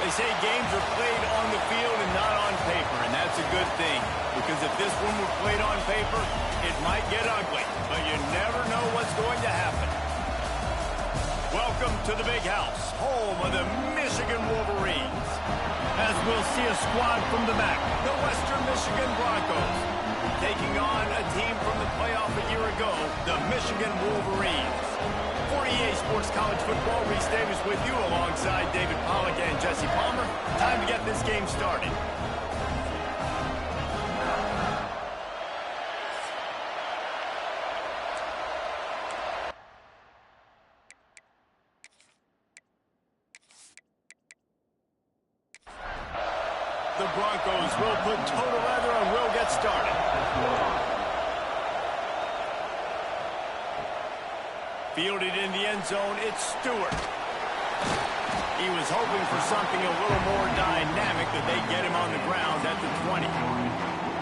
They say games are played on the field and not on paper, and that's a good thing. Because if this one were played on paper, it might get ugly. But you never know what's going to happen. Welcome to the Big House, home of the Michigan Wolverines. As we'll see a squad from the back, the Western Michigan Broncos, taking on a team from the playoff a year ago, the Michigan Wolverines. 48 Sports College Football, Reese Davis with you alongside David Pollack and Jesse Palmer. Time to get this game started. The Broncos will put total leather and will get started. Fielded in the end zone, it's Stewart. He was hoping for something a little more dynamic, that they get him on the ground at the 20.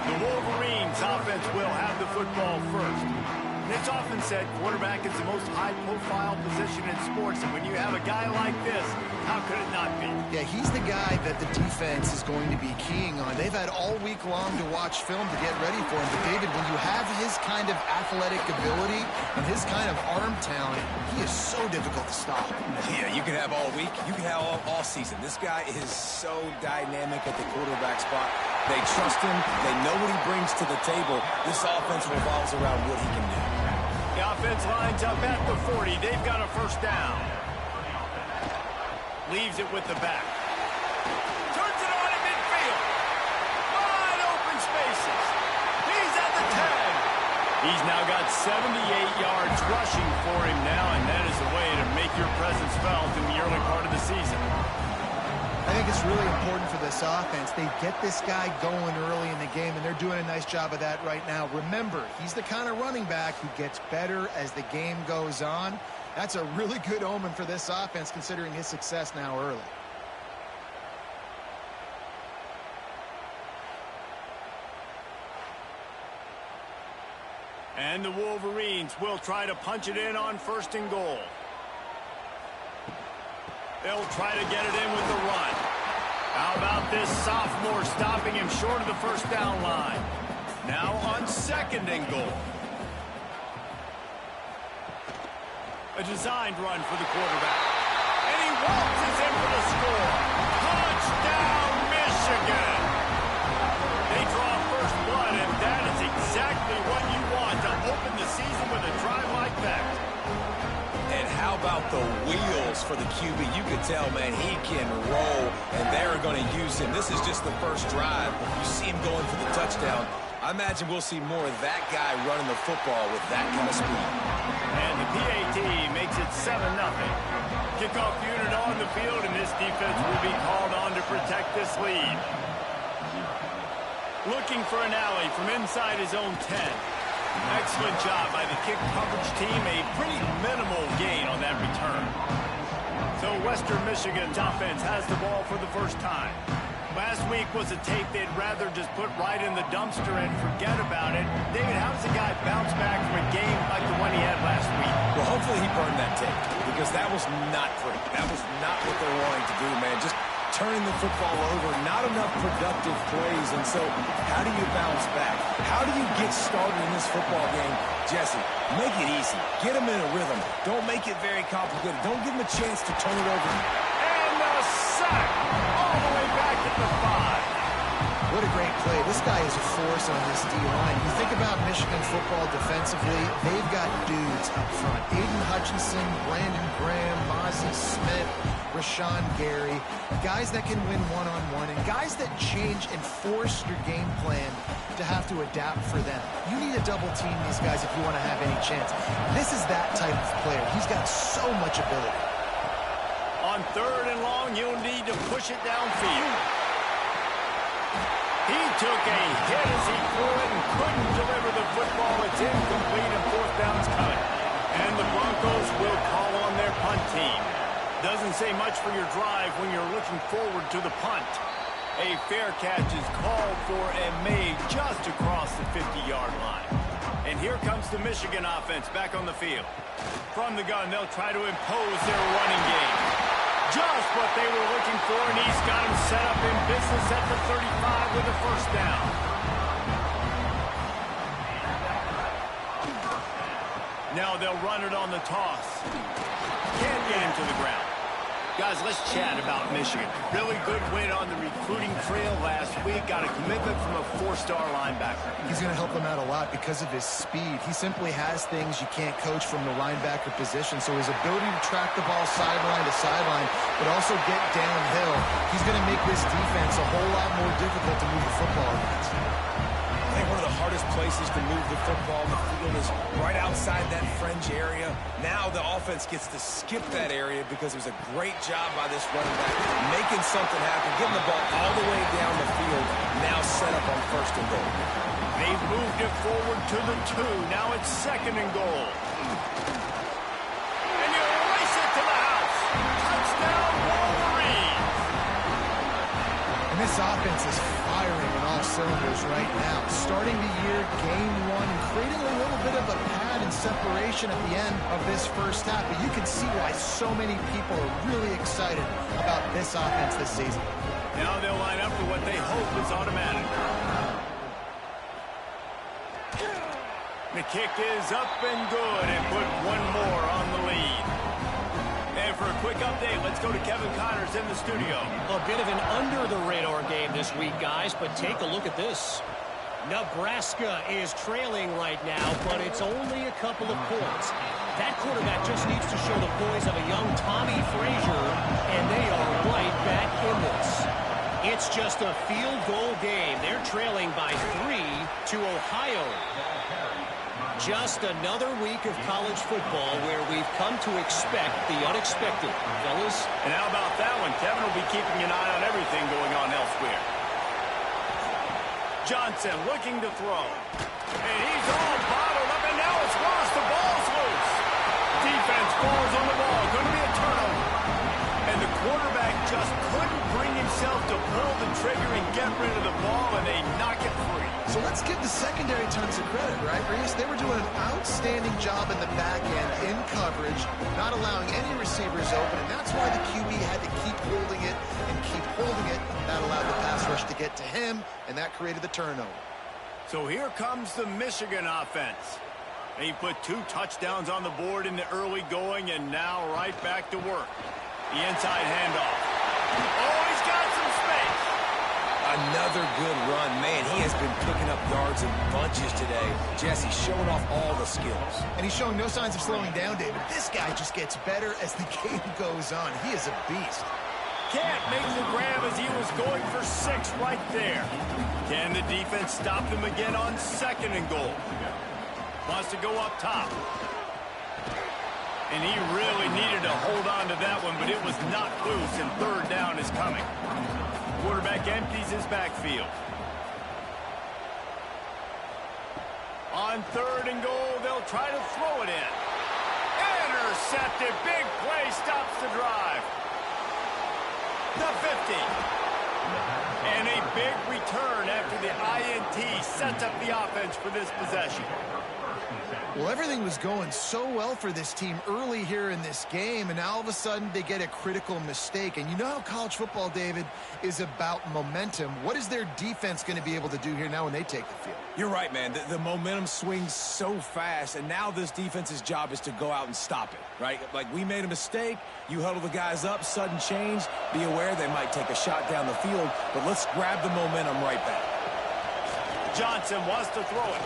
The Wolverines offense will have the football first. And it's often said quarterback is the most high-profile position in sports, and when you have a guy like this, how could it not be? Yeah, he's the guy that the defense is going to be keying on. They've had all week long to watch film to get ready for him. But, David, when you have his kind of athletic ability and his kind of arm talent, he is so difficult to stop. Yeah, you can have all week. You can have all season. This guy is so dynamic at the quarterback spot. They trust him. They know what he brings to the table. This offense revolves around what he can do. The offense lines up at the 40. They've got a first down. Leaves it with the back. Turns it on in midfield. Wide open spaces. He's at the 10. He's now got 78 yards rushing for him now, and that is a way to make your presence felt in the early part of the season. I think it's really important for this offense. They get this guy going early in the game, and they're doing a nice job of that right now. Remember, he's the kind of running back who gets better as the game goes on. That's a really good omen for this offense, considering his success now early. And the Wolverines will try to punch it in on 1st and goal. They'll try to get it in with the run. How about this sophomore stopping him short of the first down line? Now on 2nd and goal. A designed run for the quarterback. And he waltzes in for the score. Touchdown, Michigan! They draw first blood, and that is exactly what you want to open the season with a drive like that. And how about the wheels for the QB? You can tell, man, he can roll, and they're going to use him. This is just the first drive. You see him going for the touchdown. I imagine we'll see more of that guy running the football with that kind of speed. And the PAT makes it 7-0. Kickoff unit on the field, and this defense will be called on to protect this lead. Looking for an alley from inside his own 10. Excellent job by the kick coverage team. A pretty minimal gain on that return. So Western Michigan's offense has the ball for the first time. Last week was a tape they'd rather just put right in the dumpster and forget about it. David, how does a guy bounce back from a game like the one he had last week? Well, hopefully he burned that tape, because that was not pretty. That was not what they're wanting to do, man. Just turning the football over, not enough productive plays. And so how do you bounce back? How do you get started in this football game? Jesse, make it easy. Get him in a rhythm. Don't make it very complicated. Don't give him a chance to turn it over. And the sack all the way back at the 5. What a great play. This guy is a force on this D-line. You think about Michigan football defensively, they've got dudes up front. Aiden Hutchinson, Brandon Graham, Mozzie Smith, Rashawn Gary. Guys that can win one-on-one, and guys that change and force your game plan to have to adapt for them. You need to double team these guys if you want to have any chance. This is that type of player. He's got so much ability. On 3rd and long, you'll need to push it downfield. He took a hit as he threw it and couldn't deliver the football. It's incomplete, and 4th down's coming. And the Broncos will call on their punt team. Doesn't say much for your drive when you're looking forward to the punt. A fair catch is called for and made just across the 50-yard line. And here comes the Michigan offense back on the field. From the gun, they'll try to impose their running game. Just what they were looking for, and he's got him set up in business at the 35 with a first down. Now they'll run it on the toss. Can't get him to the ground. Guys, let's chat about Michigan. Really good win on the recruiting trail last week. Got a commitment from a 4-star linebacker. He's going to help them out a lot because of his speed. He simply has things you can't coach from the linebacker position. So his ability to track the ball sideline to sideline, but also get downhill, he's going to make this defense a whole lot more difficult to move the football against. I think one of the hardest places to move the football in the field is right outside that fringe area. Now the offense gets to skip that area because it was a great job by this running back making something happen, getting the ball all the way down the field, now set up on 1st and goal. They've moved it forward to the 2. Now it's 2nd and goal. And you race it to the house. Touchdown, Wolverines. And this offense is firing on all cylinders right now. Starting the year, game 1, and creating a little bit of a pad and separation at the end of this first half. But you can see why so many people are really excited about this offense this season. Now they'll line up for what they hope is automatic. The kick is up and good, and put one more on the lead. And for a quick update, let's go to Kevin Connors in the studio. A bit of an under-the-radar game this week, guys, but take a look at this. Nebraska is trailing right now, but it's only a couple of points. That quarterback just needs to show the poise of a young Tommy Frazier, and they are right back in this. It's just a field goal game. They're trailing by 3 to Ohio. Just another week of college football where we've come to expect the unexpected, fellas. And how about that one? Kevin will be keeping an eye on everything going on elsewhere. Johnson looking to throw. And he's all bottled up, and now it's worse. The ball's loose. Defense falls on the ball. Going to be a turnover. And the quarterback just couldn't bring himself to pull the trigger and get rid of the ball, and they knock it free. So let's give the secondary tons of credit, right, Reese? They were doing an outstanding job in the back end, in coverage, not allowing any receivers open, and that's why the QB had to keep holding it and keep holding it. That allowed the pass rush to get to him, and that created the turnover. So here comes the Michigan offense. They put 2 touchdowns on the board in the early going, and now right back to work. The inside handoff. Oh, he's got some space. Another good run. Man, he has been picking up yards in bunches today. Jesse showing off all the skills. And he's showing no signs of slowing down, David. This guy just gets better as the game goes on. He is a beast. Can't make the grab as he was going for 6 right there. Can the defense stop him again on 2nd and goal? Wants to go up top. And he really needed to hold on to that one, but it was knocked loose, and 3rd down is coming. Quarterback empties his backfield. On 3rd and goal, they'll try to throw it in. Intercepted. Big play stops the drive. The 50. And a big return after the INT sets up the offense for this possession. Well, everything was going so well for this team early here in this game, and now all of a sudden they get a critical mistake. And you know how college football, David, is about momentum. What is their defense going to be able to do here now when they take the field? You're right, man. The momentum swings so fast, and now this defense's job is to go out and stop it, right? Like, we made a mistake. You huddle the guys up, sudden change. Be aware they might take a shot down the field, but let's grab the momentum right back. Johnson wants to throw it.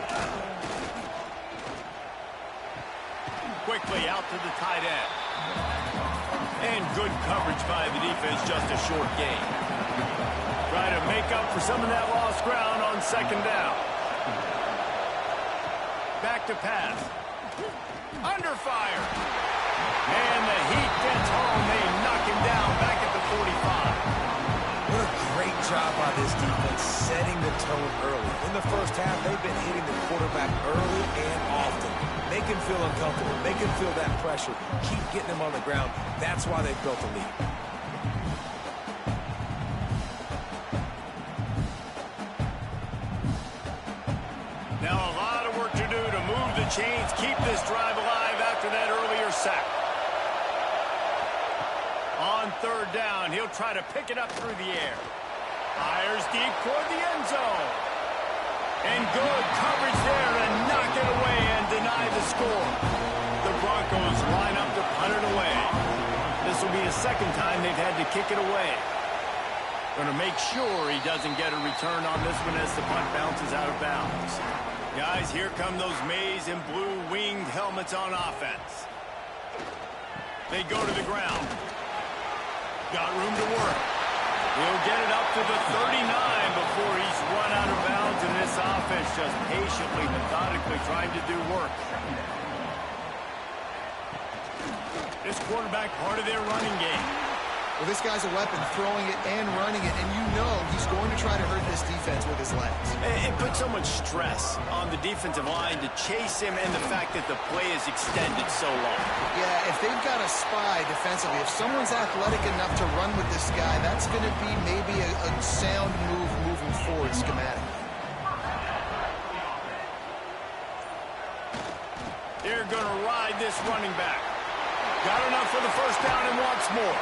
Quickly out to the tight end. And good coverage by the defense, just a short gain. Try to make up for some of that lost ground on 2nd down. Back to pass. Under fire. And the heat gets home. They knock him down back at the 45. What a great job by this defense setting the tone early. In the first half, they've been hitting the quarterback early and often. Make him feel uncomfortable. Make him feel that pressure. Keep getting him on the ground. That's why they've built a lead. Now a lot of work to do to move the chains, keep this drive alive after that earlier sack. On third down. He'll try to pick it up through the air. Fires deep toward the end zone. And good coverage there to knock it away and deny the score. The Broncos line up to punt it away. This will be the second time they've had to kick it away. Going to make sure he doesn't get a return on this one as the punt bounces out of bounds. Guys, here come those maize and blue winged helmets on offense. They go to the ground. Got room to work. He'll get it up to the 39 before he's run out of bounds, and this offense just patiently, methodically trying to do work. This quarterback part of their running game. Well, this guy's a weapon, throwing it and running it, and you know he's going to try to hurt this defense with his legs. It puts so much stress on the defensive line to chase him and the fact that the play is extended so long. Yeah, if they've got a spy defensively, if someone's athletic enough to run with this guy, that's going to be maybe a sound move moving forward schematic. They're going to ride this running back. Got enough for the first down and wants more.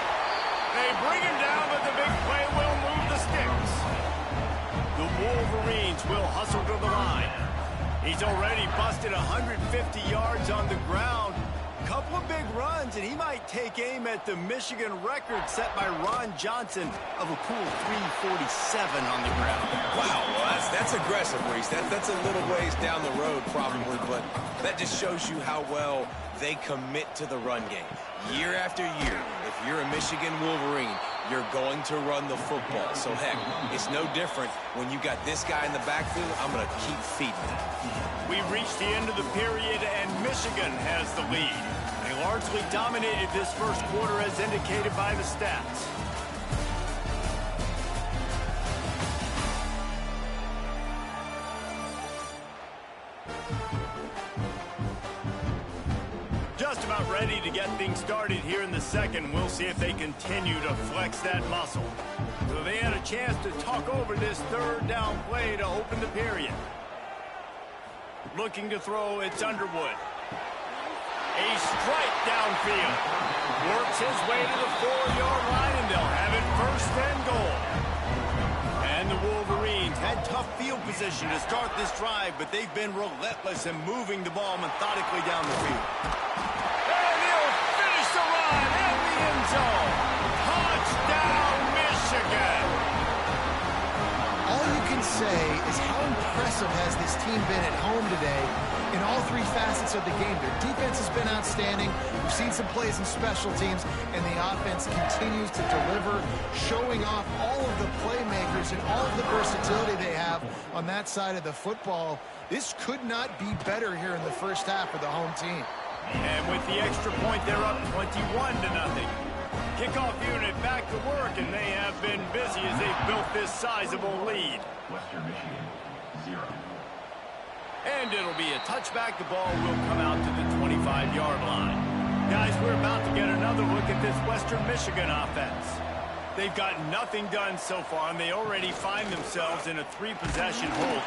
They bring him down, but the big play will move the sticks. The Wolverines will hustle to the line. He's already busted 150 yards on the ground. Couple of big runs, and he might take aim at the Michigan record set by Ron Johnson of a cool 347 on the ground. Wow, well, that's aggressive, Reese. That's a little ways down the road probably, but that just shows you how well they commit to the run game. Year after year, if you're a Michigan Wolverine, you're going to run the football. So, heck, it's no different when you got this guy in the backfield. I'm going to keep feeding him. We've reached the end of the period, and Michigan has the lead. They largely dominated this first quarter as indicated by the stats. Just about ready to get things started here in the second. We'll see if they continue to flex that muscle. So they had a chance to talk over this third down play to open the period. Looking to throw, it's Underwood. A strike downfield. Works his way to the 4-yard line, and they'll have it first and goal. And the Wolverines had tough field position to start this drive, but they've been relentless in moving the ball methodically down the field. And he'll finish the run in the end zone. Touchdown, Michigan. All you can say is how impressive has this team been at home today in all three facets of the game. Their defense has been outstanding. We've seen some plays in special teams, and the offense continues to deliver, showing off all of the playmakers and all of the versatility they have on that side of the football. This could not be better here in the first half for the home team. And with the extra point, they're up 21-0. Kickoff unit back to work, and they have been busy as they've built this sizable lead. Western Michigan, 0. And it'll be a touchback. The ball will come out to the 25-yard line. Guys, we're about to get another look at this Western Michigan offense. They've got nothing done so far, and they already find themselves in a 3-possession hold.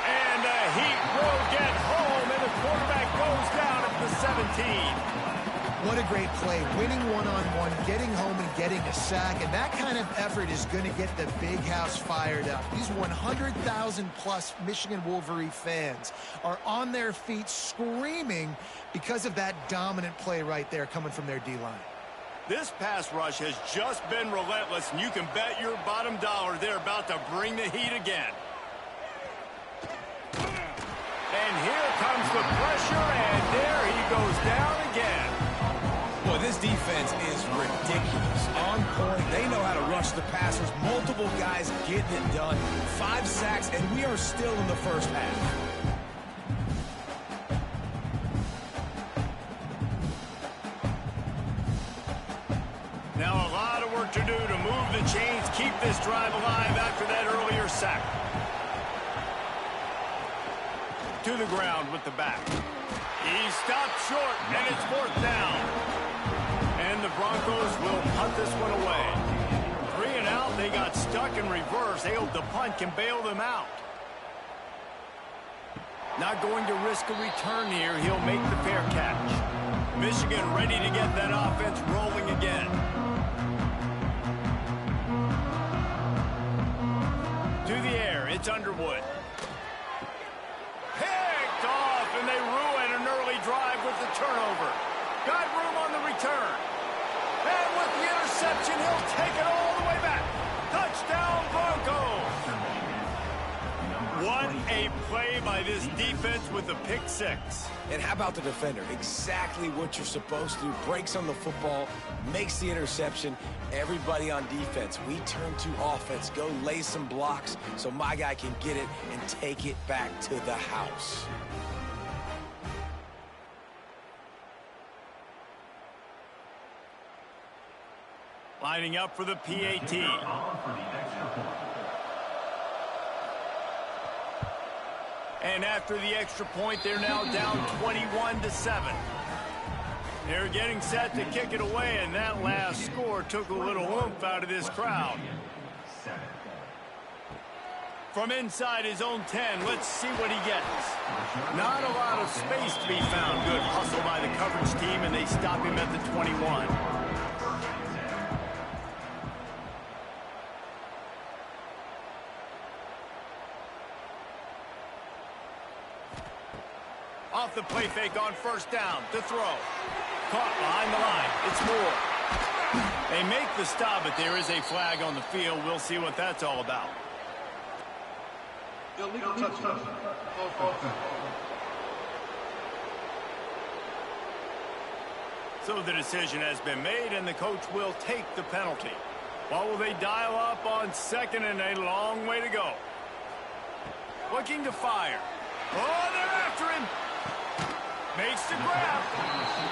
And the Heat will get home, and the quarterback goes down at the 17. What a great play, winning one-on-one, getting home and getting a sack, and that kind of effort is going to get the big house fired up. These 100,000-plus Michigan Wolverine fans are on their feet screaming because of that dominant play right there coming from their D-line. This pass rush has just been relentless, and you can bet your bottom dollar they're about to bring the heat again. And here comes the pressure, and there he goes down again. Boy, this defense is ridiculous. On point, they know how to rush the passers. Multiple guys getting it done. 5 sacks, and we are still in the first half. Now a lot of work to do to move the chains, keep this drive alive after that earlier sack. To the ground with the back. He stopped short, and it's 4th down. And the Broncos will punt this one away. 3 and out, they got stuck in reverse. The punt can bail them out. Not going to risk a return here. He'll make the fair catch. Michigan ready to get that offense rolling again. It's Underwood. Picked off, and they ruin an early drive with the turnover. Got room on the return. And with the interception, he'll take it all the way back. Touchdown, Broncos. What a play by this defense with the pick six. And how about the defender? Exactly what you're supposed to do. Breaks on the football, makes the interception. Everybody on defense, we turn to offense. Go lay some blocks so my guy can get it and take it back to the house. Lining up for the PAT. And after the extra point, they're now down 21-7. They're getting set to kick it away, and that last score took a little oomph out of this crowd. From inside his own 10, let's see what he gets. Not a lot of space to be found. Good hustle by the coverage team, and they stop him at the 21. Off the play fake on first down. To throw. Caught behind the line. It's Moore. They make the stop, but there is a flag on the field. We'll see what that's all about. Illegal touchdown. So the decision has been made, and the coach will take the penalty. What will they dial up on second and a long way to go? Looking to fire. Oh, they're after him. Makes the grab.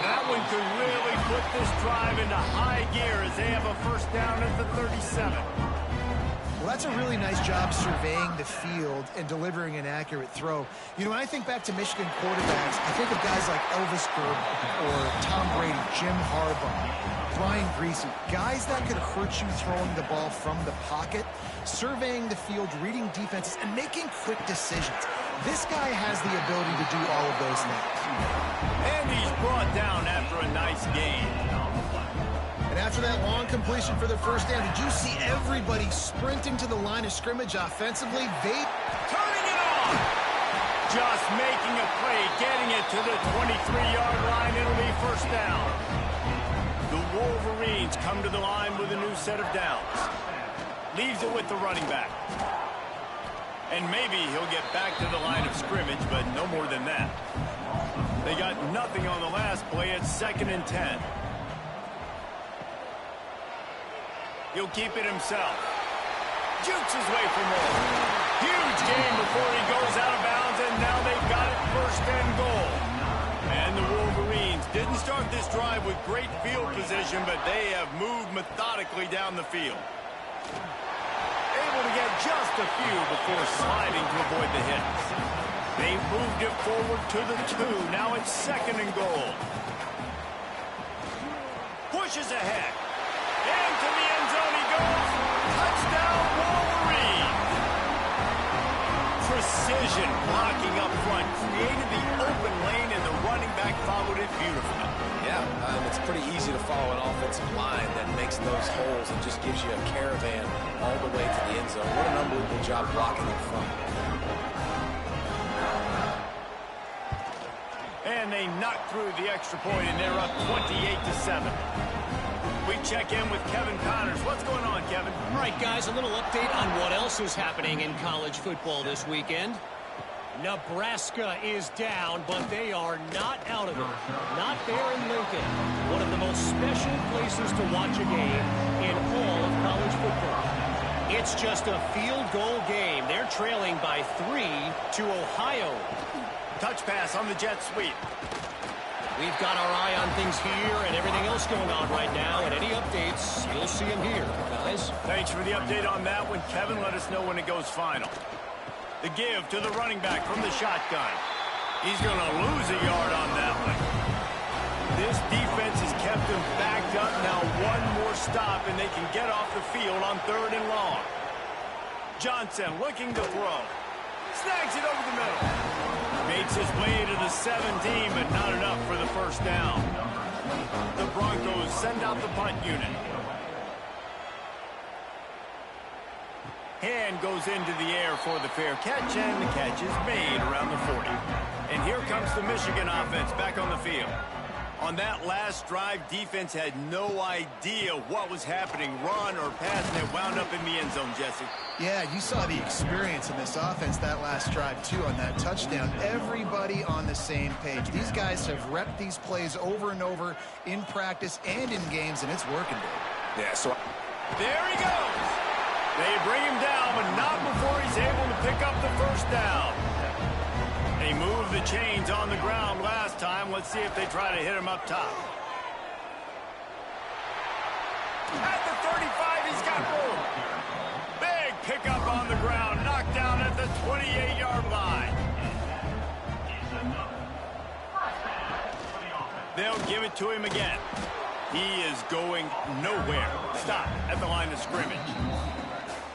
That one could really put this drive into high gear as they have a first down at the 37. Well, that's a really nice job surveying the field and delivering an accurate throw. You know, when I think back to Michigan quarterbacks, I think of guys like Elvis Gerber or Tom Brady, Jim Harbaugh, Brian Greasy, guys that could hurt you throwing the ball from the pocket, surveying the field, reading defenses, and making quick decisions. This guy has the ability to do all of those things. And he's brought down after a nice game. And after that long completion for the first down, did you see everybody sprinting to the line of scrimmage offensively? They turning it on. Just making a play, getting it to the 23-yard line. It'll be first down. The Wolverines come to the line with a new set of downs. Leaves it with the running back. And maybe he'll get back to the line of scrimmage, but no more than that. They got nothing on the last play. It's 2nd and 10. He'll keep it himself. Jukes his way for more. Huge game before he goes out of bounds, and now they've got it 1st and goal. And the Wolverines didn't start this drive with great field position, but they have moved methodically down the field. Able to get just a few before sliding to avoid the hits. They moved it forward to the 2. Now it's 2nd and goal. Pushes ahead. Into the end zone he goes. Touchdown, Wolverines. Precision blocking up front. Created the open lane, and the running back followed it beautifully. Yeah, it's pretty easy to follow an offensive line that makes those holes and just gives you a caravan all the way to the end zone. What an unbelievable job blocking up front. And they knock through the extra point, and they're up 28-7. We check in with Kevin Connors. What's going on, Kevin? All right, guys, a little update on what else is happening in college football this weekend. Nebraska is down, but they are not out of it. Not there in Lincoln. One of the most special places to watch a game in all of college football. It's just a field goal game. They're trailing by 3 to Ohio. Touch pass on the jet sweep. We've got our eye on things here and everything else going on right now, and any updates, you'll see them here, guys. Thanks for the update on that one, Kevin. Let us know when it goes final. The give to the running back from the shotgun. He's going to lose a yard on that one. This defense has kept them backed up. Now one more stop, and they can get off the field on 3rd and long. Johnson looking to throw. Snags it over the middle. Makes his way to the 17, but not enough for the first down. The Broncos send out the punt unit. Hand goes into the air for the fair catch, and the catch is made around the 40. And here comes the Michigan offense back on the field. On that last drive, defense had no idea what was happening, run or pass, and it wound up in the end zone, Jesse. Yeah, you saw the experience in this offense that last drive, too, on that touchdown. Everybody on the same page. These guys have repped these plays over and over in practice and in games, and it's working, dude. Yeah, so there he goes. They bring him down, but not before he's able to pick up the first down. They moved the chains on the ground last time. Let's see if they try to hit him up top. At the 35, he's got room. Big pickup on the ground, knocked down at the 28-yard line. They'll give it to him again. He is going nowhere. Stop at the line of scrimmage.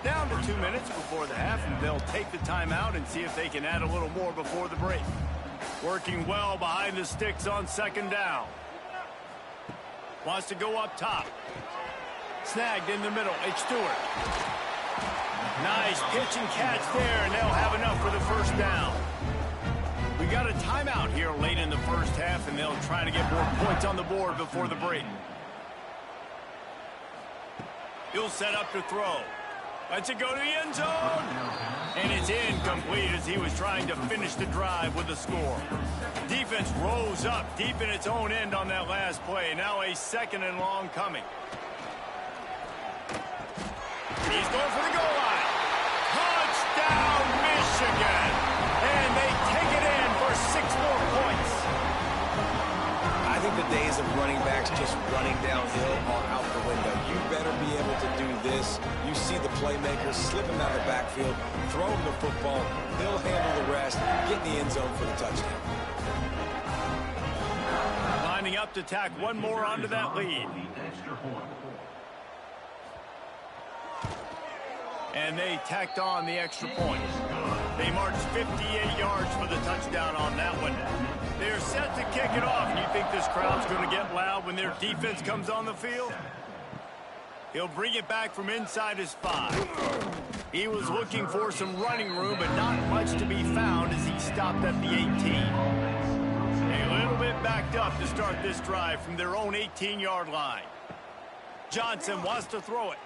Down to 2 minutes before the half, and they'll take the timeout and see if they can add a little more before the break. Working well behind the sticks on second down. Wants to go up top. Snagged in the middle. It's Stewart. Nice pitch and catch there, and they'll have enough for the first down. We got a timeout here late in the first half, and they'll try to get more points on the board before the break. He'll set up to throw. Lets it go to the end zone. And it's incomplete as he was trying to finish the drive with a score. Defense rose up deep in its own end on that last play. Now a 2nd and long coming. He's going for the goal line. Touchdown, Michigan. And they take it in for 6 more points. I think the days of running backs just running downhill are out the window. You better be able to do this. You see the playmakers slipping out of the backfield, throw him the football, he'll handle the rest, get in the end zone for the touchdown. Lining up to tack one more onto that lead. And they tacked on the extra point. They marched 58 yards for the touchdown on that one. They're set to kick it off. And you think this crowd's going to get loud when their defense comes on the field? He'll bring it back from inside his 5. He was looking for some running room, but not much to be found as he stopped at the 18. A little bit backed up to start this drive from their own 18-yard line. Johnson wants to throw it.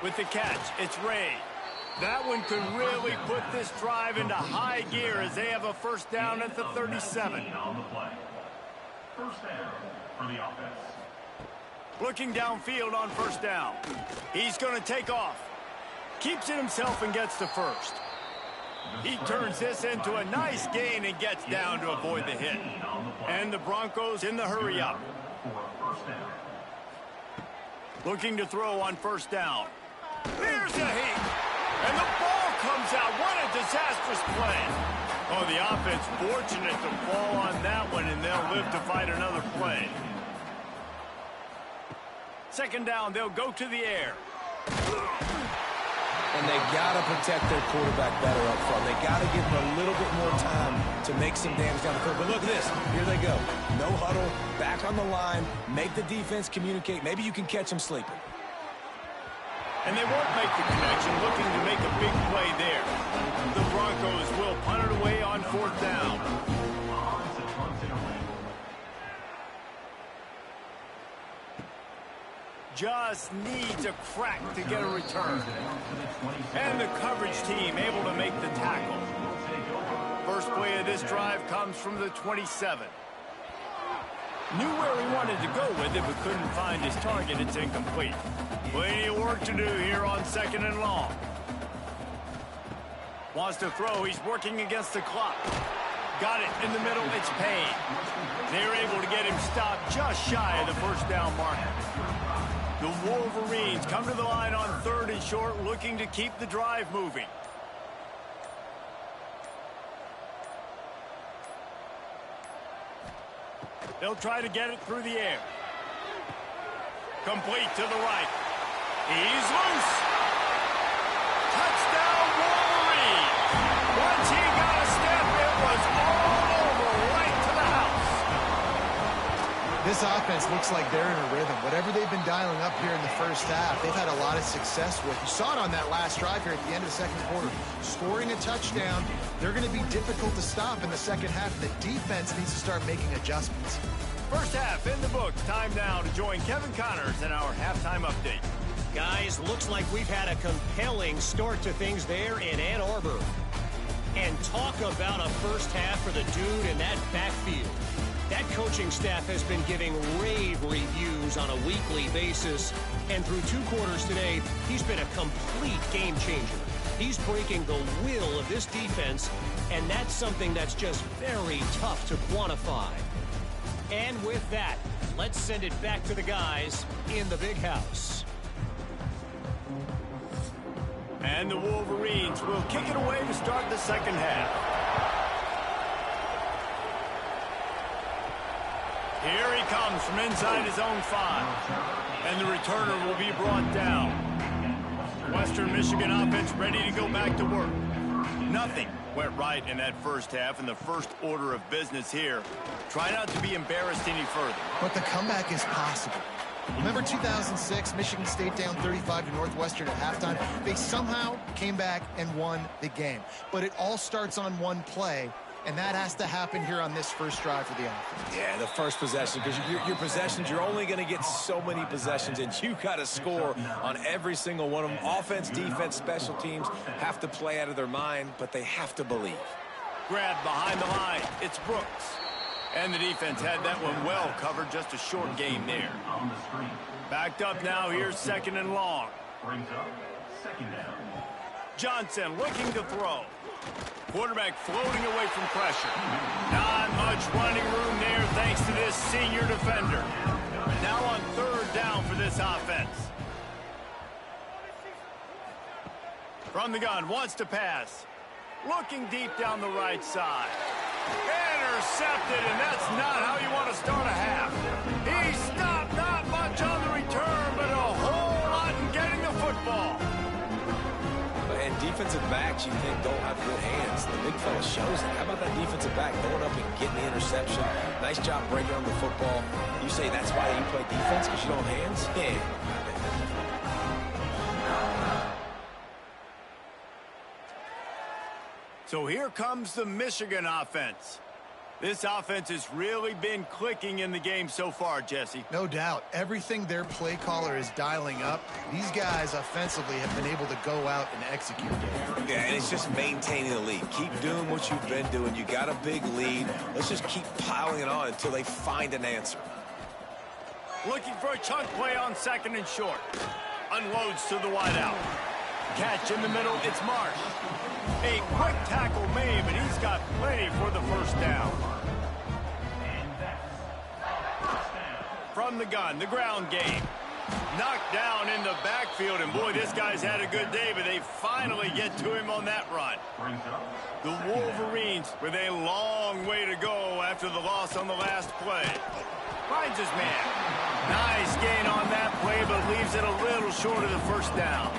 With the catch, it's Ray. That one could really put this drive into high gear as they have a first down at the 37. First down for the offense. Looking downfield on first down. He's going to take off. Keeps it himself and gets to first. He turns this into a nice gain and gets down to avoid the hit. And the Broncos in the hurry up. Looking to throw on first down. Here's a heat. And the ball comes out. What a disastrous play. Oh, the offense fortunate to fall on that one, and they'll live to fight another play. Second down, they'll go to the air. And they got to protect their quarterback better up front. They got to give him a little bit more time to make some damage down the field. But look at this. Here they go. No huddle, back on the line, make the defense communicate. Maybe you can catch them sleeping. And they won't make the connection, looking to make a big play there. The Broncos will punt it away on fourth down. Just needs a crack to get a return. And the coverage team able to make the tackle. First play of this drive comes from the 27. Knew where he wanted to go with it, but couldn't find his target. It's incomplete. Plenty of work to do here on second and long. Wants to throw. He's working against the clock. Got it in the middle. It's Payne. They're able to get him stopped just shy of the first down marker. The Wolverines come to the line on third and short, looking to keep the drive moving. They'll try to get it through the air. Complete to the right. He's loose. Touchdown, Wolverines. Once he got a step, it was all over right to the house. This This offense looks like they're in a rhythm. Whatever they've been dialing up here in the first half, they've had a lot of success with. You saw it on that last drive here at the end of the second quarter. Scoring a touchdown, they're going to be difficult to stop in the second half. The defense needs to start making adjustments. First half in the books. Time now to join Kevin Connors in our halftime update. Guys, looks like we've had a compelling start to things there in Ann Arbor. And talk about a first half for the dude in that backfield. That coaching staff has been giving rave reviews on a weekly basis. And through 2 quarters today, he's been a complete game changer. He's breaking the will of this defense, and that's something that's just very tough to quantify. And with that, let's send it back to the guys in the big house. And the Wolverines will kick it away to start the second half. Here he comes from inside his own 5. And the returner will be brought down. Western Michigan offense ready to go back to work. Nothing went right in that first half, and the first order of business here. Try not to be embarrassed any further. But the comeback is possible. Remember 2006, Michigan State down 35 to Northwestern at halftime? They somehow came back and won the game. But it all starts on one play, and that has to happen here on this first drive for the offense. Yeah, the first possession, because your possessions, you're only going to get so many possessions, and you got to score on every single one of them. Offense, defense, special teams have to play out of their mind, but they have to believe. Grabbed behind the line. It's Brooks. And the defense had that one well covered. Just a short game there. Backed up now. Here's second and long. Brings up second down. Johnson looking to throw. Quarterback floating away from pressure. Not much running room there thanks to this senior defender. Now on third down for this offense. From the gun, wants to pass. Looking deep down the right side. Intercepted, and that's not how you want to start a half. He stopped, not much on the return, but a whole lot in getting the football. And defensive backs, you think, don't have good hands. The big fella shows it. How about that defensive back going up and getting the interception? Nice job breaking on the football. You say that's why you play defense, because you don't have hands? Yeah. So here comes the Michigan offense. This offense has really been clicking in the game so far, Jesse. No doubt. Everything their play caller is dialing up, these guys offensively have been able to go out and execute. Yeah, and it's just maintaining the lead. Keep doing what you've been doing. You got a big lead. Let's just keep piling it on until they find an answer. Looking for a chunk play on second and short. Unloads to the wideout. Catch in the middle, it's Marsh. A quick tackle made, but he's got plenty for the first down. From the gun, the ground game. Knocked down in the backfield, and boy, this guy's had a good day, but they finally get to him on that run. The Wolverines with a long way to go after the loss on the last play. Finds his man. Nice gain on that play, but leaves it a little short of the first down.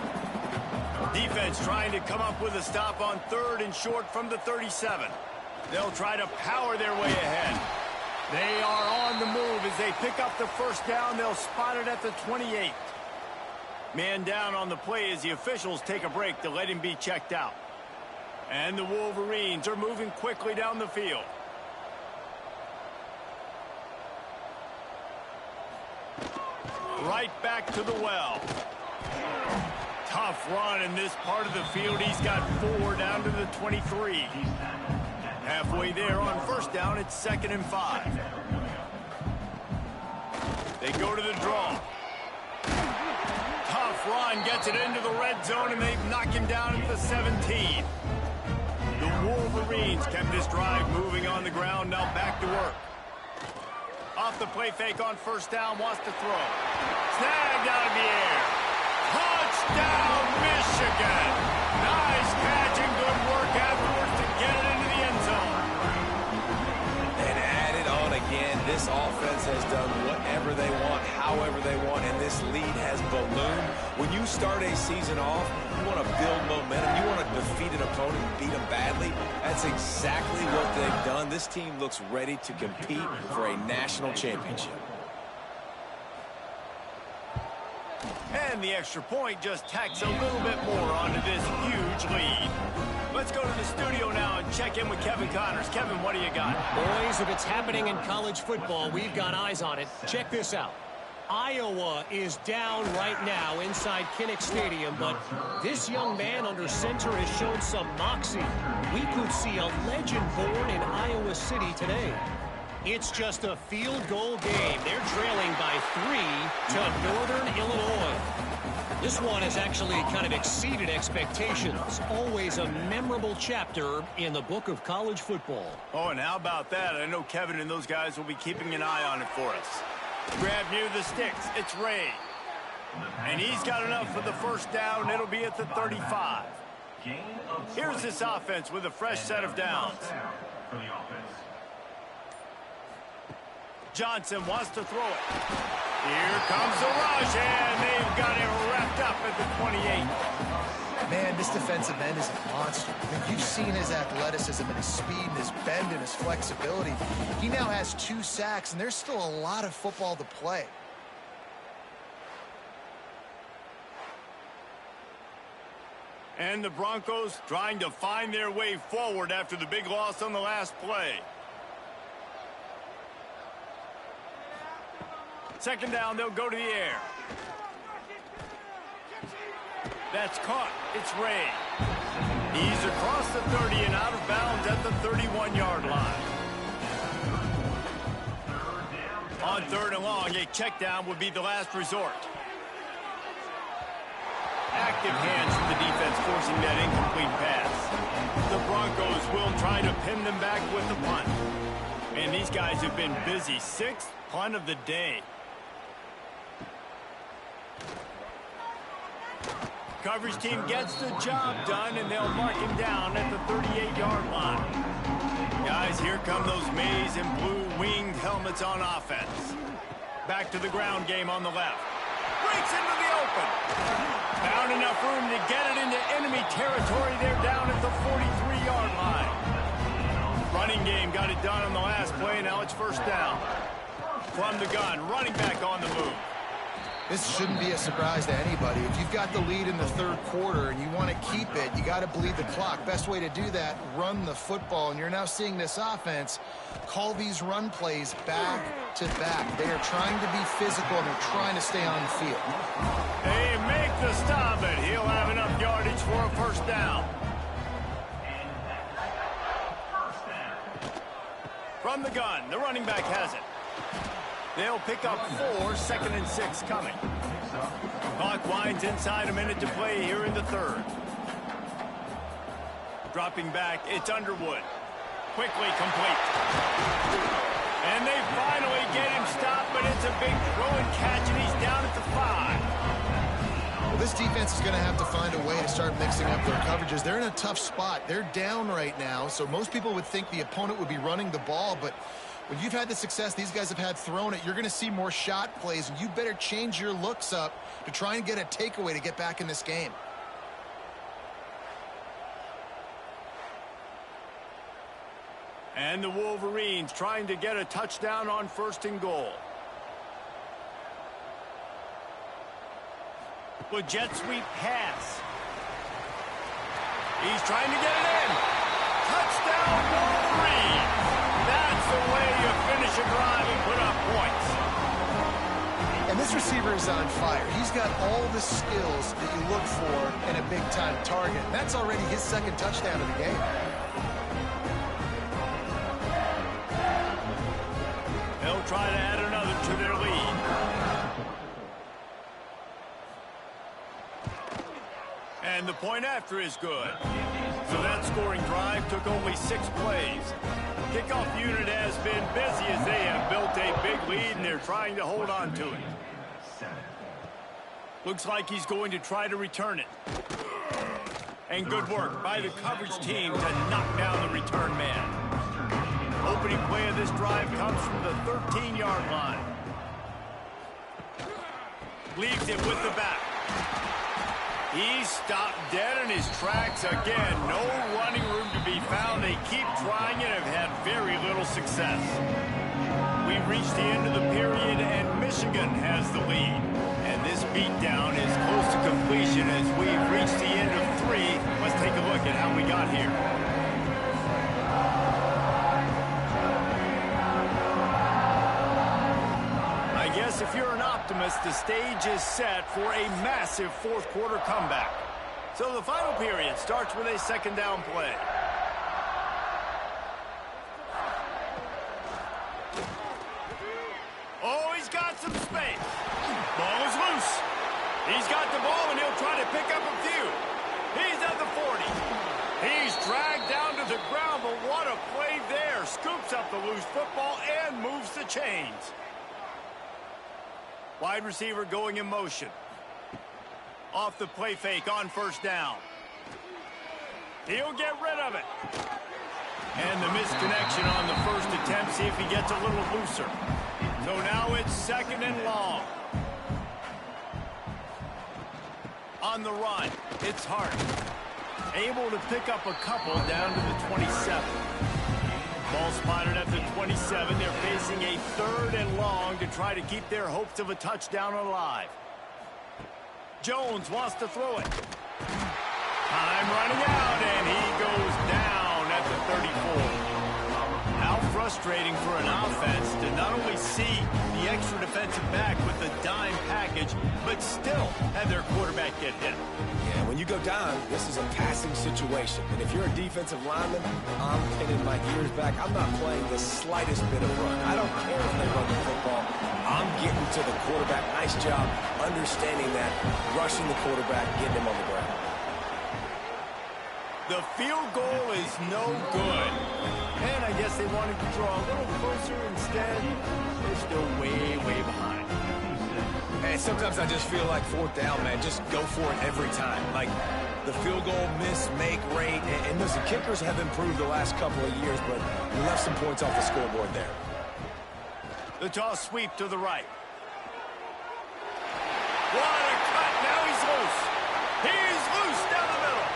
Defense trying to come up with a stop on third and short from the 37. They'll try to power their way ahead. They are on the move as they pick up the first down. They'll spot it at the 28. Man down on the play as the officials take a break to let him be checked out. And the Wolverines are moving quickly down the field. Right back to the well. Tough run in this part of the field. He's got 4 down to the 23. Halfway there on first down, it's 2nd and 5. They go to the draw. Tough run, gets it into the red zone, and they knock him down at the 17. The Wolverines kept this drive moving on the ground, now back to work. Off the play fake on first down, wants to throw. Snagged out of the air. Touchdown, Michigan! Nice catch and good work afterwards to get it into the end zone. And add it on again. This offense has done whatever they want, however they want, and this lead has ballooned. When you start a season off, you want to build momentum. You want to defeat an opponent and beat them badly. That's exactly what they've done. This team looks ready to compete for a national championship. And the extra point just tacks a little bit more onto this huge lead. Let's go to the studio now and check in with Kevin Connors. Kevin, what do you got? Boys, if it's happening in college football, we've got eyes on it. Check this out. Iowa is down right now inside Kinnick Stadium, but this young man under center has shown some moxie. We could see a legend born in Iowa City today. It's just a field goal game. They're trailing by 3 to Northern Illinois. This one has actually kind of exceeded expectations. Always a memorable chapter in the book of college football. Oh, and how about that? I know Kevin and those guys will be keeping an eye on it for us. Grab near the sticks. It's Ray. And he's got enough for the first down. It'll be at the 35. Here's this offense with a fresh set of downs. Johnson wants to throw it. Here comes the rush, and they've got it wrapped up at the 28. Man, this defensive end is a monster. I mean, you've seen his athleticism and his speed and his bend and his flexibility. He now has 2 sacks, and there's still a lot of football to play. And the Broncos trying to find their way forward after the big loss on the last play. Second down, they'll go to the air. That's caught. It's Ray. He's across the 30 and out of bounds at the 31-yard line. On third and long, a check down would be the last resort. Active hands from the defense forcing that incomplete pass. The Broncos will try to pin them back with the punt. And these guys have been busy. 6th punt of the day. Coverage team gets the job done, and they'll mark him down at the 38-yard line. Guys, here come those maize and blue winged helmets on offense. Back to the ground game on the left. Breaks into the open. Found enough room to get it into enemy territory. They're down at the 43-yard line. Running game got it done on the last play. Now it's first down. From the gun, running back on the move. This shouldn't be a surprise to anybody. If you've got the lead in the third quarter and you want to keep it, you got to bleed the clock. Best way to do that, run the football. And you're now seeing this offense call these run plays back to back. They are trying to be physical, and they're trying to stay on the field. They make the stop, and he'll have enough yardage for a first down. From the gun, the running back has it. They'll pick up 4, 2nd and 6 coming. Clock winds inside a minute to play here in the third. Dropping back, it's Underwood. Quickly complete. And they finally get him stopped, but it's a big throw and catch, and he's down at the 5. Well, this defense is going to have to find a way to start mixing up their coverages. They're in a tough spot. They're down right now, so most people would think the opponent would be running the ball, but when you've had the success these guys have had throwing it, you're going to see more shot plays, and you better change your looks up to try and get a takeaway to get back in this game. And the Wolverines trying to get a touchdown on 1st and goal. With jet sweep pass. He's trying to get it in. Touchdown Wolverines. That's the way you finish a drive and put up points. And this receiver is on fire. He's got all the skills that you look for in a big-time target. That's already his 2nd touchdown of the game. They'll try to add another to their lead. And the point after is good. So that scoring drive took only 6 plays. Kickoff unit has been busy as they have built a big lead, and they're trying to hold on to it. Looks like he's going to try to return it. And good work by the coverage team to knock down the return man. Opening play of this drive comes from the 13-yard line. Leaves it with the back. He's stopped dead in his tracks again. No running room to be found. They keep trying and have had very little success. We've reached the end of the period, and Michigan has the lead. And And this beatdown is close to completion as we've reached the end of 3. Let's take a look at how we got here. I guess if you're an optimist, the stage is set for a massive fourth quarter comeback. So the final period starts with a second down play. Oh, he's got some space. Ball is loose. He's got the ball, and he'll try to pick up a few. He's at the 40. He's dragged down to the ground, but what a play there. Scoops up the loose football and moves the chains. Wide receiver going in motion. Off the play fake on first down. He'll get rid of it. And the misconnection on the first attempt. See if he gets a little looser. So now it's second and long. On the run, it's Hart. Able to pick up a couple down to the 27. Ball spotted at the 27. They're facing a third and long to try to keep their hopes of a touchdown alive. Jones wants to throw it. Time running out, and he goes down at the 34. How frustrating for an offense to not only see the extra defensive back with the dime package, but still have their quarterback get hit. Yeah, when you go down, this is a passing situation. And if you're a defensive lineman, I'm pinning my ears back. I'm not playing the slightest bit of run. I don't care if they run the football. I'm getting to the quarterback. Nice job understanding that, rushing the quarterback, getting him on the ground. The field goal is no good. And I guess they wanted to draw a little closer instead. They're still way, way behind. And sometimes I just feel like fourth down, man. Just go for it every time. Like the field goal miss-make rate. And listen, kickers have improved the last couple of years, but we left some points off the scoreboard there. The toss sweep to the right. What a cut. Now he's loose. He's loose down the middle.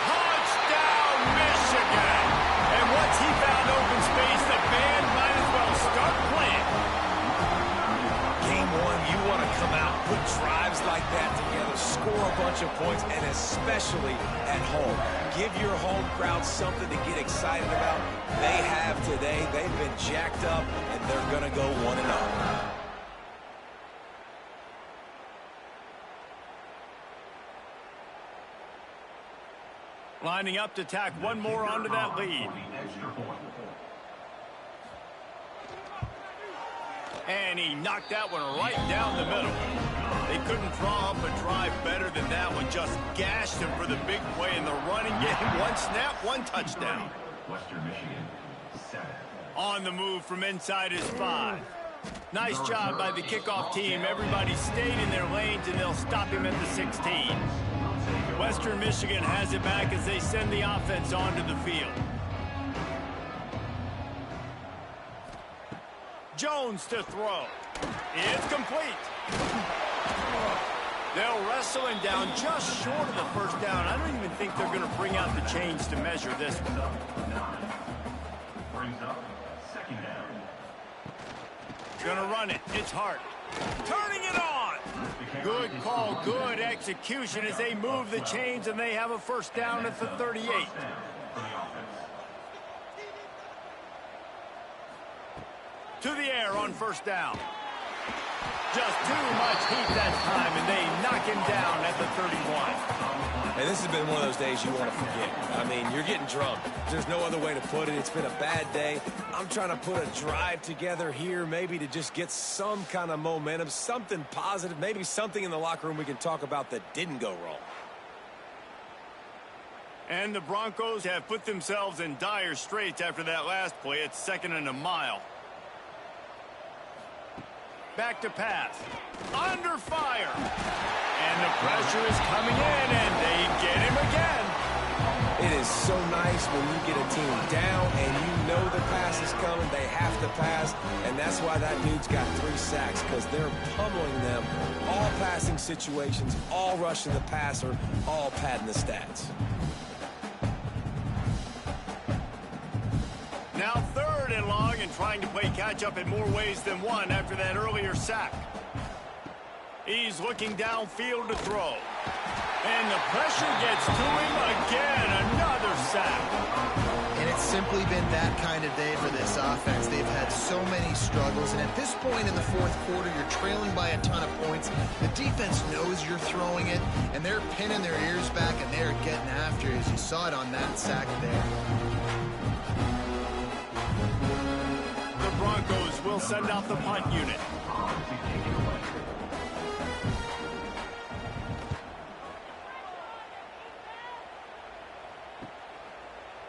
Touchdown, Michigan. And once he found open space, the band might as well start playing. Game one, you want to come out, put drives like that together, score a bunch of points, and especially at home. Give your home crowd something to get excited about. They have today. They've been jacked up, and they're going to go 1-0. Lining up to tack one more onto that lead. And he knocked that one right down the middle. They couldn't draw up a drive better than that one. Just gashed him for the big play in the running game. One snap, one touchdown. Western Michigan, 7. On the move from inside his 5. Nice job by the kickoff team. Everybody stayed in their lanes, and they'll stop him at the 16. Western Michigan has it back as they send the offense onto the field. Jones to throw. It's complete. They'll wrestle him down just short of the first down. I don't even think they're going to bring out the chains to measure this one. Brings up second down. Gonna run it. It's Hart. Turning it on. Good call, good execution as they move the chains, and they have a first down at the 38. To the air on first down. Just too much heat that time, and they knock him down at the 31. And this has been one of those days you want to forget. I mean, you're getting drunk. There's no other way to put it. It's been a bad day. I'm trying to put a drive together here, maybe to just get some kind of momentum, something positive, maybe something in the locker room we can talk about that didn't go wrong. And the Broncos have put themselves in dire straits after that last play. It's second and a mile. Back to pass. Under fire. And the pressure is coming in, and they get him again. It is so nice when you get a team down and you know the pass is coming. They have to pass, and that's why that dude's got 3 sacks, because they're pummeling them. All passing situations, all rushing the passer, all padding the stats. Now third and long, and trying to play catch-up in more ways than one after that earlier sack. He's looking downfield to throw. And the pressure gets to him again. Another sack. And it's simply been that kind of day for this offense. They've had so many struggles. And at this point in the fourth quarter, you're trailing by a ton of points. The defense knows you're throwing it, and they're pinning their ears back, and they're getting after it, as you saw it on that sack there. The Broncos will send out the punt unit.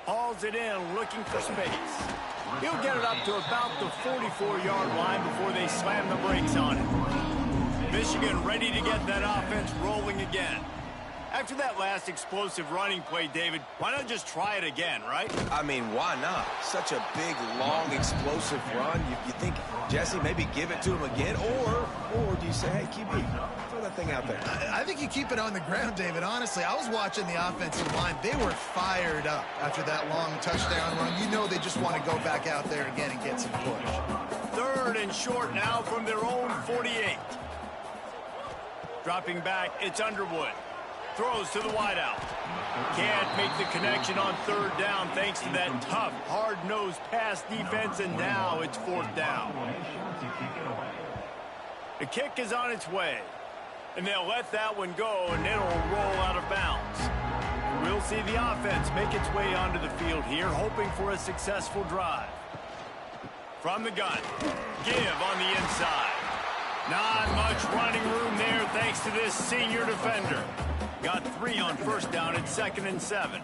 Hauls it in, looking for space. He'll get it up to about the 44-yard line before they slam the brakes on it. Michigan ready to get that offense rolling again. After that last explosive running play, David, why not just try it again, right? I mean, why not? Such a big, long, explosive run. You think, Jesse, maybe give it to him again? Or do you say, hey, QB, throw that thing out there? I think you keep it on the ground, David. Honestly, I was watching the offensive line. They were fired up after that long touchdown run. You know they just want to go back out there again and get some push. 3rd and short now from their own 48. Dropping back, it's Underwood. Throws to the wideout. Can't make the connection on 3rd down thanks to that tough, hard-nosed pass defense, and now it's 4th down. The kick is on its way, and they'll let that one go, and it'll roll out of bounds. We'll see the offense make its way onto the field here, hoping for a successful drive. From the gun, give on the inside. Not much running room there thanks to this senior defender. Got 3 on 1st down at 2nd and 7.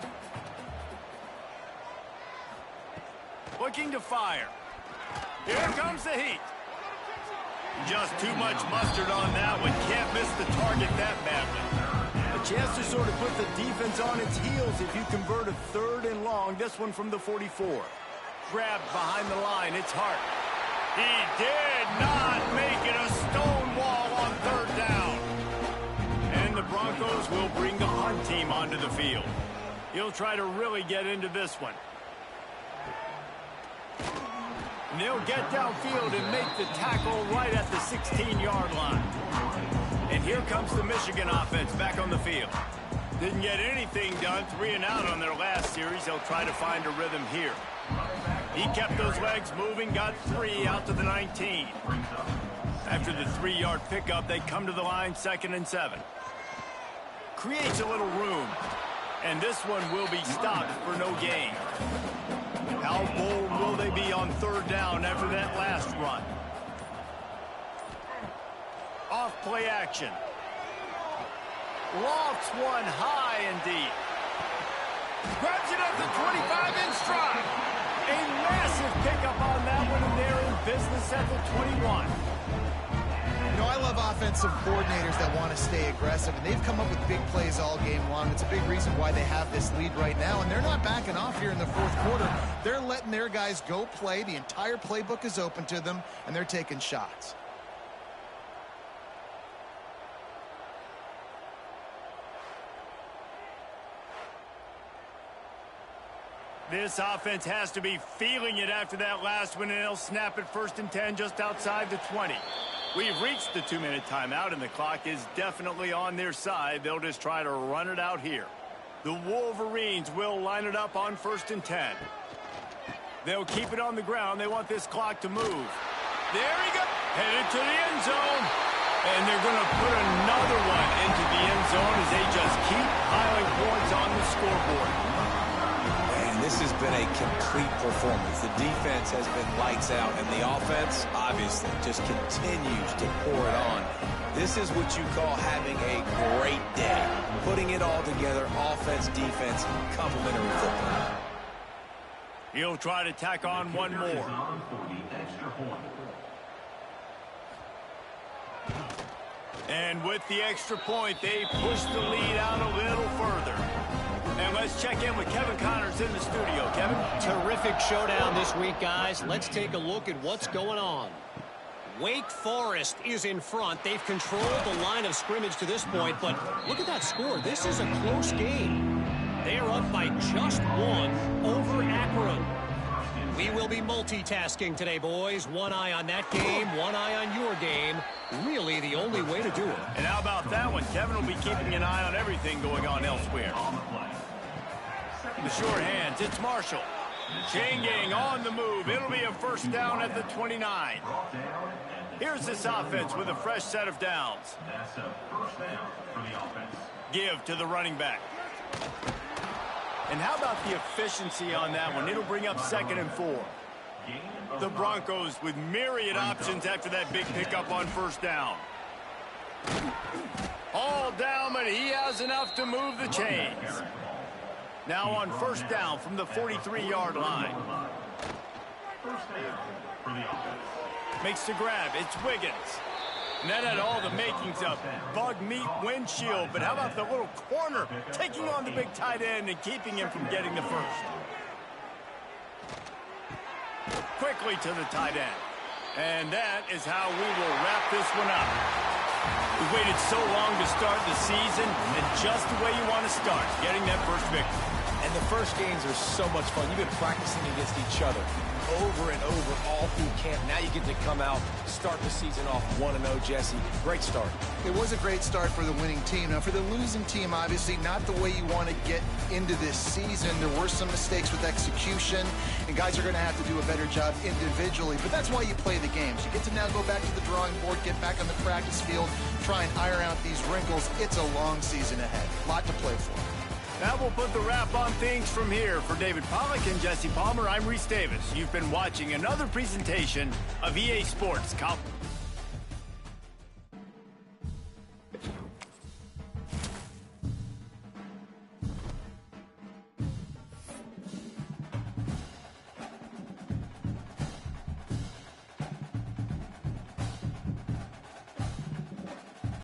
Looking to fire. Here comes the heat. Just too much mustard on that one. Can't miss the target that badly. A chance to sort of put the defense on its heels if you convert a 3rd and long. This one from the 44. Grabbed behind the line. It's Hart. He did not make it a stone wall on 3rd down. And the Broncos will bring the punt team onto the field. He'll try to really get into this one. And they'll get downfield and make the tackle right at the 16-yard line. And here comes the Michigan offense back on the field. Didn't get anything done, 3 and out on their last series. They'll try to find a rhythm here. He kept those legs moving, got 3 out to the 19. After the 3-yard pickup, they come to the line, 2nd and 7. Creates a little room, and this one will be stopped for no gain. How bold will they be on 3rd down after that last run? Off play action. Lofts one high and deep. Grabs it at the 25 in stride. A massive pickup on that one, and they're in business at the 21. You know, I love offensive coordinators that want to stay aggressive, and they've come up with big plays all game long. It's a big reason why they have this lead right now, and they're not backing off here in the 4th quarter. They're letting their guys go play. The entire playbook is open to them, and they're taking shots. This offense has to be feeling it after that last one, and they'll snap it 1st and 10 just outside the 20. We've reached the 2-minute timeout, and the clock is definitely on their side. They'll just try to run it out here. The Wolverines will line it up on 1st and 10. They'll keep it on the ground. They want this clock to move. There he goes. Headed to the end zone. And they're going to put another one into the end zone as they just keep piling points on the scoreboard. This has been a complete performance. The defense has been lights out, and the offense, obviously, just continues to pour it on. This is what you call having a great day. Putting it all together, offense, defense, complementary football. He'll try to tack on one more. And with the extra point, they push the lead out a little further. And let's check in with Kevin Connors in the studio. Kevin? Terrific showdown this week, guys. Let's take a look at what's going on. Wake Forest is in front. They've controlled the line of scrimmage to this point, but look at that score. This is a close game. They are up by just 1 over Akron. We will be multitasking today, boys. One eye on that game, one eye on your game. Really the only way to do it. And how about that one? Kevin will be keeping an eye on everything going on elsewhere. The short hands, it's Marshall. Chain gang on the move. It'll be a first down at the 29. Here's this offense with a fresh set of downs. That's a first down for the offense. Give to the running back. And how about the efficiency on that one? It'll bring up 2nd and 4. The Broncos with myriad options after that big pickup on first down. All down, but he has enough to move the chains. Now on first down from the 43-yard line. First down for the offense. Makes the grab. It's Wiggins. And that had all the makings of bug meat windshield. But how about the little corner taking on the big tight end and keeping him from getting the first? Quickly to the tight end. And that is how we will wrap this one up. We waited so long to start the season, and just the way you want to start, getting that first victory. And the first games are so much fun. You've been practicing against each other over and over all through camp. Now you get to come out, start the season off 1-0, Jesse. Great start. It was a great start for the winning team. Now, for the losing team, obviously not the way you want to get into this season. There were some mistakes with execution, and guys are going to have to do a better job individually. But that's why you play the games. You get to now go back to the drawing board, get back on the practice field, try and iron out these wrinkles. It's a long season ahead. A lot to play for. That will put the wrap on things from here. For David Pollack and Jesse Palmer, I'm Reese Davis. You've been watching another presentation of EA Sports College.